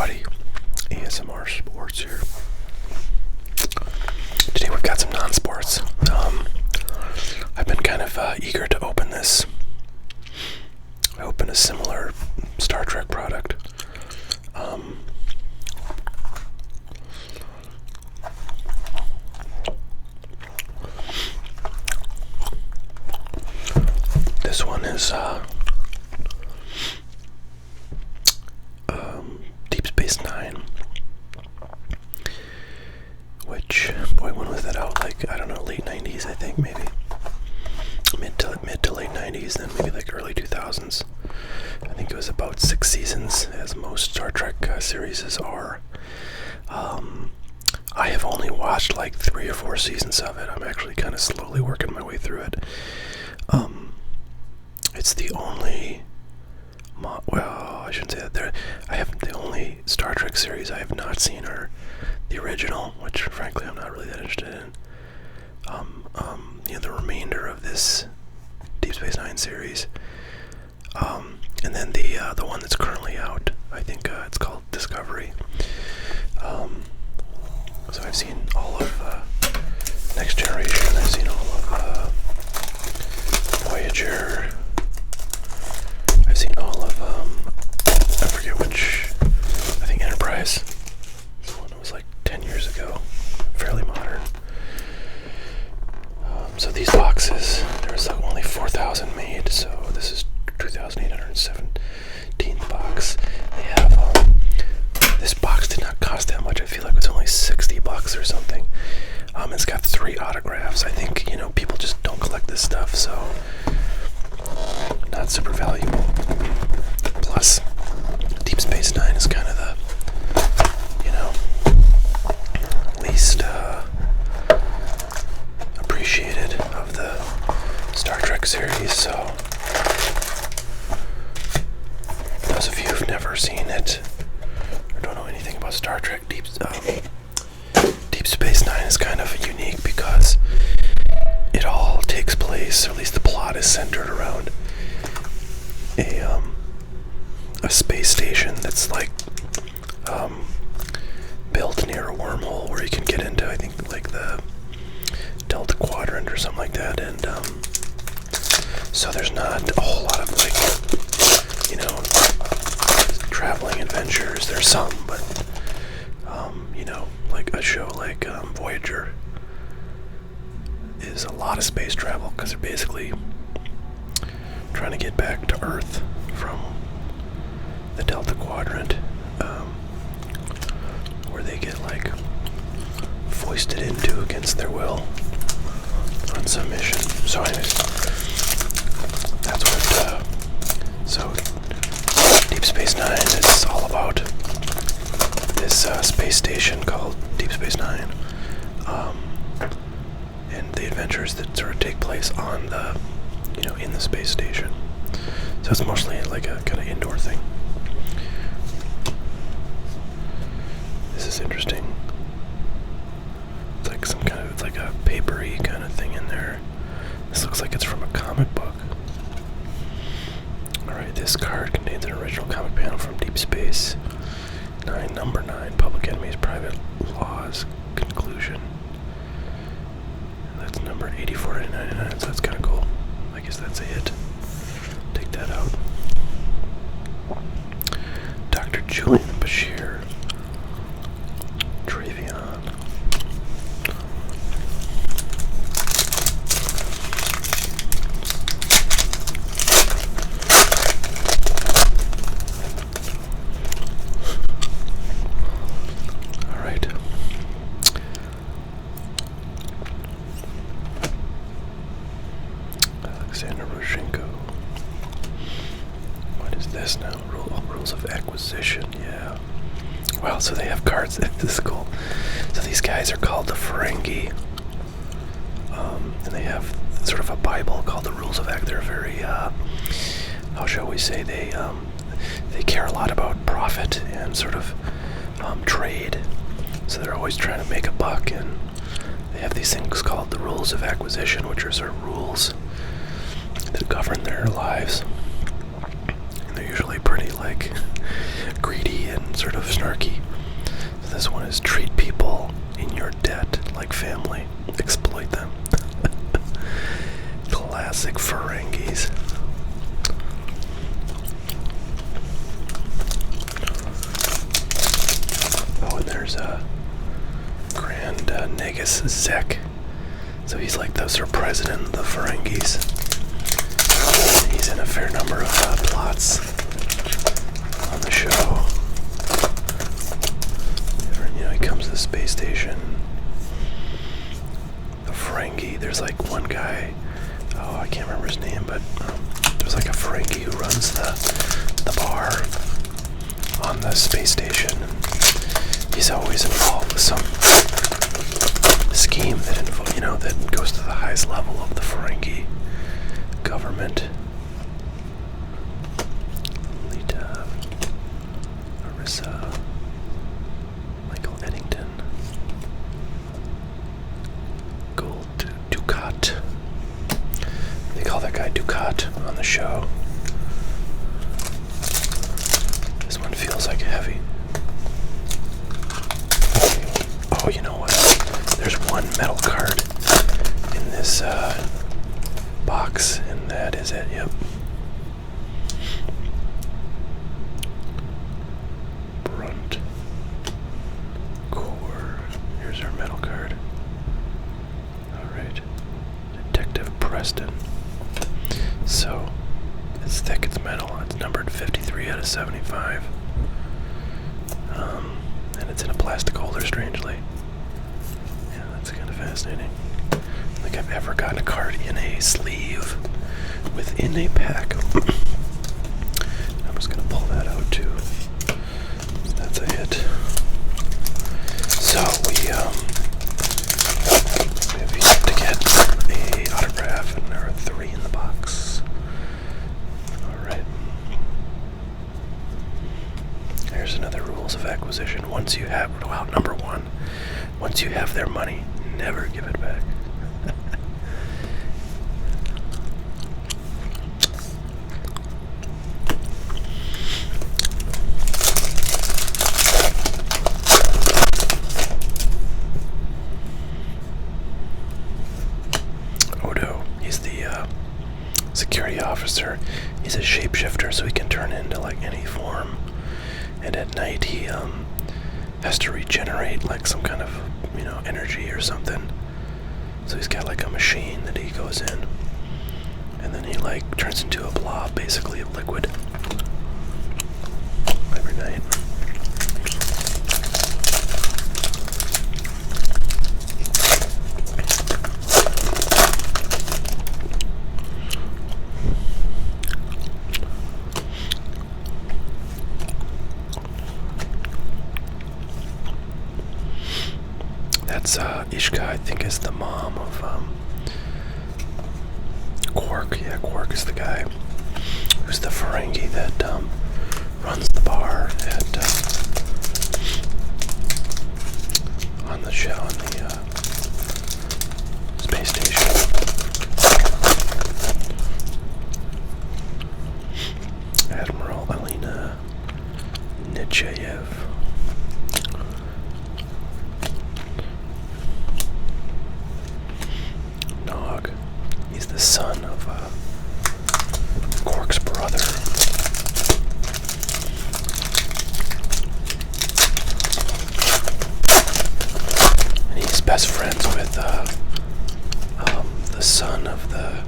everybody, ASMR Sports here. Today we've got some non-sports. I've been kind of eager to open this. I opened a similar Star Trek product. This one is Deep Space Nine, which, boy, when was that out? Like, I don't know, late 90s, I think, maybe. Mid to late 90s, then maybe like early 2000s. I think it was about 6 seasons, as most Star Trek series are. I have only watched like 3 or 4 seasons of it. I'm actually kind of slowly working my way through it. It's the only, well, I shouldn't say that. The only Star Trek series I have not seen are the original, which frankly I'm not really that interested in. The remainder of this Deep Space Nine series, and then the one that's currently out. I think it's called Discovery. So I've seen all of Next Generation. I've seen all of Voyager. I've seen all of I forget which. I think Enterprise. This one was like 10 years ago. Fairly modern. So these boxes, there's like only 4,000 made, so this is 2,817th box. They have, this box did not cost that much. I feel like it's only $60 or something. It's got 3 autographs. I think, people just don't collect this stuff, so not super valuable. Plus, Deep Space Nine is kind of the, least, appreciated of the Star Trek series, so those of you who've never seen it or don't know anything about Star Trek, Deep Space Nine is kind of unique because it all takes place, or at least the plot is centered around a space station that's like built near a wormhole where you can get into, I think, like the Delta Quadrant or something like that, and so there's not a whole lot of traveling adventures. There's some, but like a show like Voyager is a lot of space travel because they're basically trying to get back to Earth from the Delta Quadrant, where they get like foisted into against their will on some mission. So anyways, that's what, so Deep Space Nine is all about this space station called Deep Space Nine, and the adventures that sort of take place on the, in the space station. So it's mostly like a kind of indoor thing. This is interesting. It's like it's like a papery kind of thing in there. This looks like it's from a comic book. Alright, this card contains an original comic panel from Deep Space Nine, number 9, Public Enemy's Private Laws Conclusion. That's number 84 to 99, so that's kind of cool. I guess that's a hit. Take that out. Dr. Julian Bashir. Travion. Alright. Alexander Roshenko. What is this now? Rules of acquisition, yeah. Wow, so they have cards. This is cool. So these guys are called the Ferengi. And they have sort of a Bible called the Rules of Act. They're very, how shall we say, they care a lot about profit and sort of trade. So they're always trying to make a buck, and they have these things called the Rules of Acquisition, which are sort of rules that govern their lives. And they're usually pretty, like, greedy and sort of snarky. So this one is treat people in your debt like family. Exploit them. Classic Ferengis. Oh, and there's Grand Negus Zek. So he's like the sort of president of the Ferengis. He's in a fair number of plots on the show. You know, he comes to the space station. The Ferengi, there's like one guy, oh, I can't remember his name, but there's like a Ferengi who runs the bar on the space station. He's always involved with some scheme that that goes to the highest level of the Ferengi government. Lita, Arissa, Michael Eddington, Gold Ducat. They call that guy Ducat on the show. This one feels like heavy. Oh, you know what? There's one metal card in this box, and that is it. Yep. Brunt. Core. Here's our metal card. Alright. Detective Preston. So, it's thick, it's metal. It's numbered 53 out of 75. And it's in a plastic holder, strangely. Yeah, that's kind of fascinating. I don't think I've ever gotten a card in a sleeve within a pack. I'm just going to pull that out too. That's a hit. So we have yet to get a autograph, and there are 3 in the box. Alright. Here's another rules of acquisition. Once you have, well, number 1, once you have their money, never give it back. Odo, he's the security officer. He's a shapeshifter, so he can turn into like any form. And at night he has to regenerate like some kind of, energy or something. So he's got like a machine that he goes in, and then he like turns into a blob, basically, of liquid every night. That's Ishka, I think, is the mom of Quark. Yeah, Quark is the guy who's the Ferengi that runs the bar at on the show, on the space station. Admiral Alina Nechayev. He's the son of Quark's brother. And he's best friends with the son of the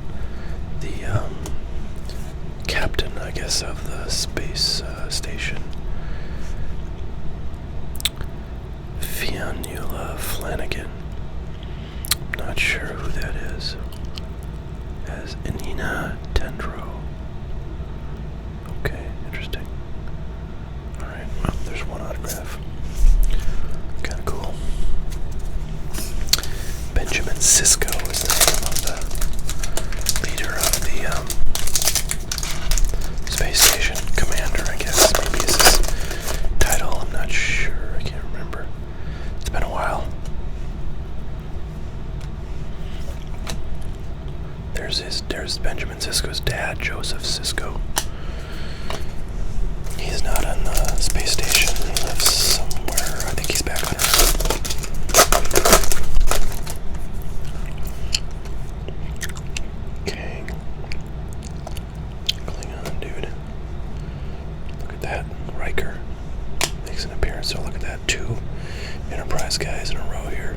captain, I guess, of the space station. Fionnuala Flanagan. Not sure who that is. As Inina Tendro. Okay, interesting. Alright, well, there's one autograph. Kinda cool. Benjamin Sisko is the name of the leader of the space station. Commander, I guess, maybe is his title. I'm not sure. I can't remember. It's been a while. There's Benjamin Sisko's dad, Joseph Sisko. He's not on the space station. He 2 Enterprise guys in a row here.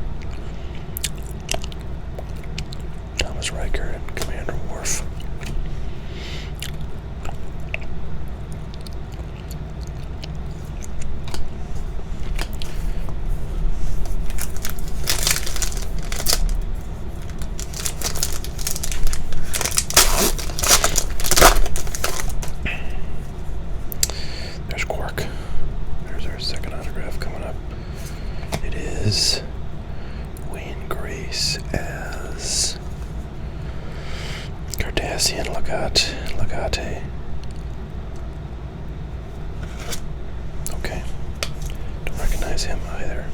Thomas Riker and Commander Worf. There's Quark. There's our second autograph coming up. It is Wayne Grace as Cardassian Legate. Okay. Don't recognize him either.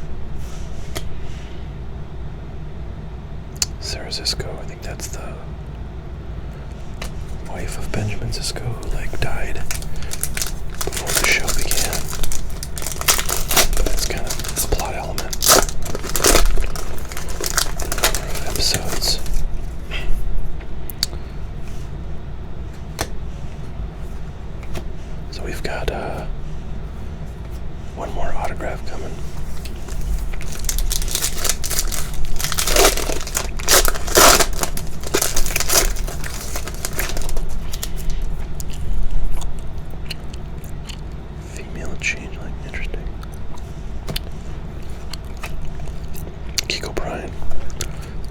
Sarah Zisco, I think that's the wife of Benjamin Zisco who died before the show began. But it's kind of a plot element. Episodes. So we've got one more autograph coming. Female changeling, interesting. Kiko O'Brien,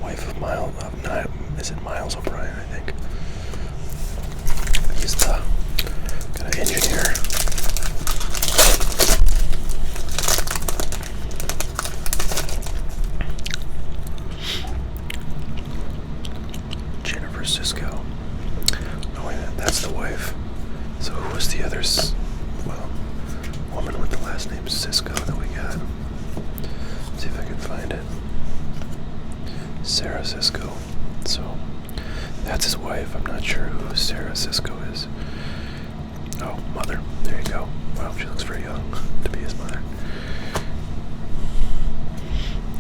wife of Miles O'Brien, I think. He's the kind of engineer. Jennifer Sisko. Oh wait a minute, that's the wife. So who was the other, woman with the last name Sisko that we got? Let's see if I can find it. Sarah Sisko. So that's his wife. I'm not sure who Sarah Sisko is. Oh, mother. There you go. Wow, she looks very young to be his mother.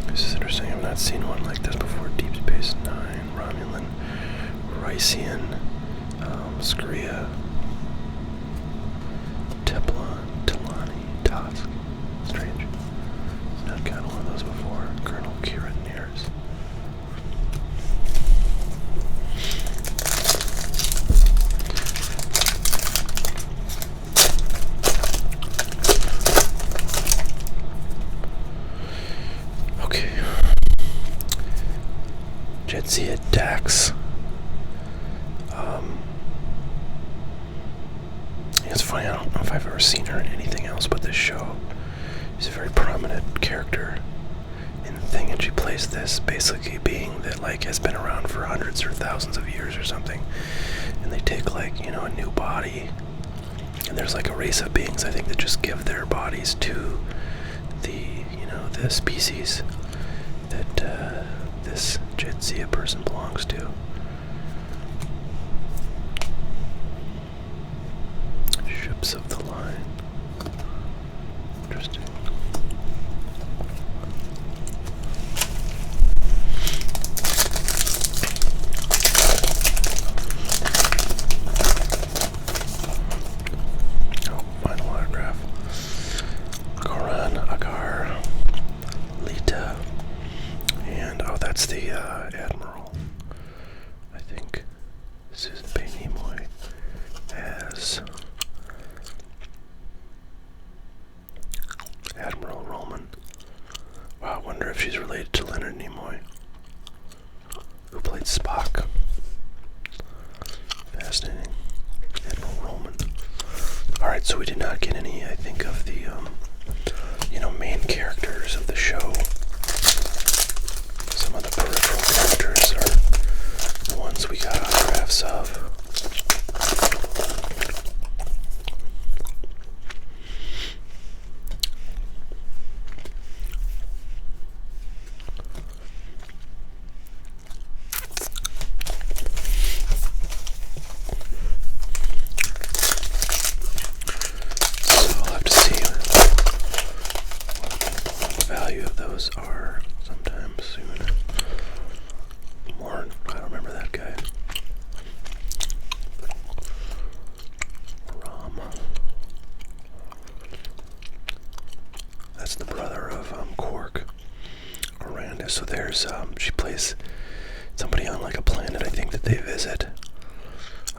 This is interesting. I've not seen one like this before. Deep Space Nine, Romulan, Rycian, Skria, Teflon, Talani, Tosk. Strange. Not got one of those before. Colonel Kira Nears. Okay. Jadzia Dax. It's funny, I don't know if I've ever seen her in anything else but this show. She's a very prominent character in the thing, and she plays this basically being that has been around for hundreds or thousands of years or something, and they take a new body, and there's a race of beings, I think, that just give their bodies to the species that this Jadzia person belongs to. Ships of the line. Interesting. Oh, final autograph. Koran Agar, Lita, and that's the Admiral. I think Susan Bay Nimoy as Admiral Roman. Wow, I wonder if she's related to Leonard Nimoy, who played Spock. Fascinating. Admiral Roman. Alright, so we did not get any, I think, of the, main characters of the show. Some of the peripheral characters are the ones we got autographs of. Are sometimes soon. More, I don't remember that guy. Rom. That's That's the brother of Quark, Oranda. So there's she plays somebody on like a planet I think that they visit.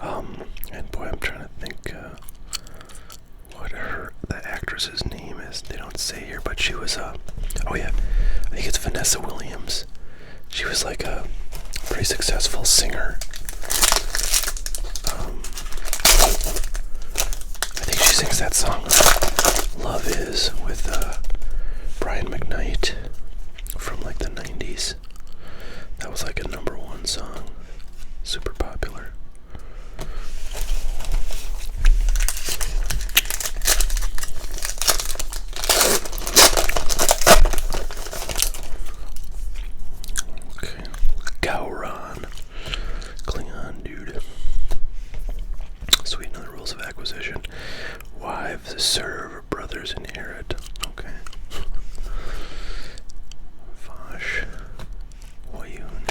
And boy, I'm trying to think what the actress's name is. They don't say here, but she was oh yeah, I think it's Vanessa Williams. She was like a pretty successful singer. I think she sings that song Love Is with Brian McKnight from like the 90s. That was like a #1 song. Super popular. Okay. Gowron. Klingon dude. Sweet, another rules of acquisition. Wives serve, brothers inherit. Okay. Vosh. Wayun.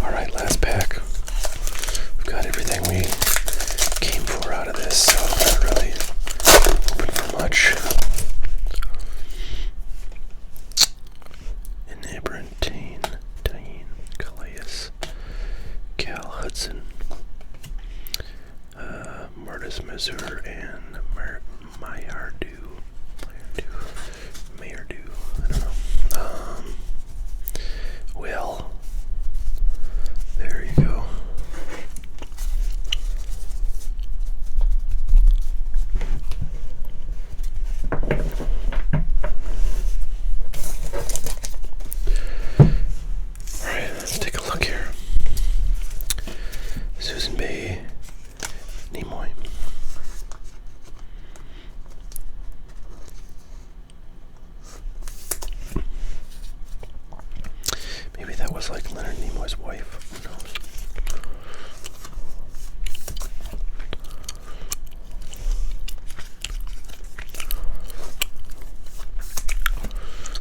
Alright, last pack. We've got everything we came for out of this, so I'm not really hoping for much. Inebrantine, Tain, Calais, Cal Hudson, Martis Mazur, and Mayardu. I don't know. Well, there you go. Alright, let's take a look here. Susan Bay, Nimoy. Maybe that was like Leonard Nimoy's wife. Who knows?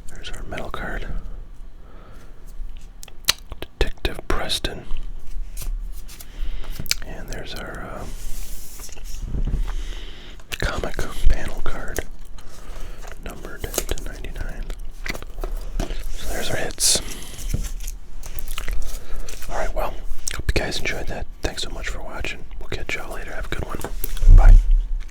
There's our metal card. Detective Preston. And there's our comic panel card.